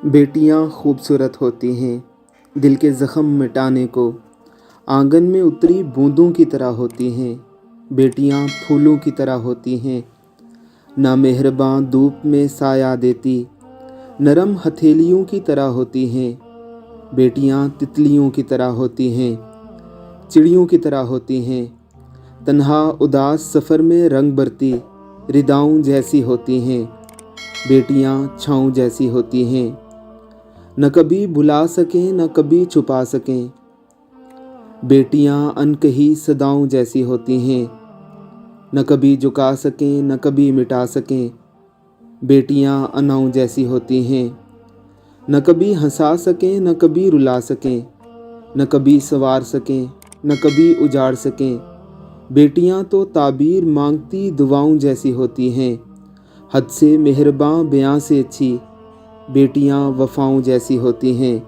بیٹیاں خوبصورت ہوتی ہیں، دل کے زخم مٹانے کو آنگن میں اتری بوندوں کی طرح ہوتی ہیں۔ بیٹیاں پھولوں کی طرح ہوتی ہیں، نہ مہرباں دھوپ میں سایہ دیتی، نرم ہتھیلیوں کی طرح ہوتی ہیں۔ بیٹیاں تتلیوں کی طرح ہوتی ہیں، چڑیوں کی طرح ہوتی ہیں، تنہا اداس سفر میں رنگ برتی رداؤں جیسی ہوتی ہیں۔ بیٹیاں چھاؤں جیسی ہوتی ہیں، نہ کبھی بھلا سکیں نہ کبھی چھپا سکیں۔ بیٹیاں انکہی صداؤں جیسی ہوتی ہیں، نہ کبھی جھکا سکیں نہ کبھی مٹا سکیں۔ بیٹیاں اناؤں جیسی ہوتی ہیں، نہ کبھی ہنسا سکیں نہ کبھی رلا سکیں، نہ کبھی سنوار سکیں نہ کبھی اجاڑ سکیں۔ بیٹیاں تو تعبیر مانگتی دعاؤں جیسی ہوتی ہیں، حد سے مہرباں بیاں سے اچھی۔ بیٹیاں وفاؤں جیسی ہوتی ہیں،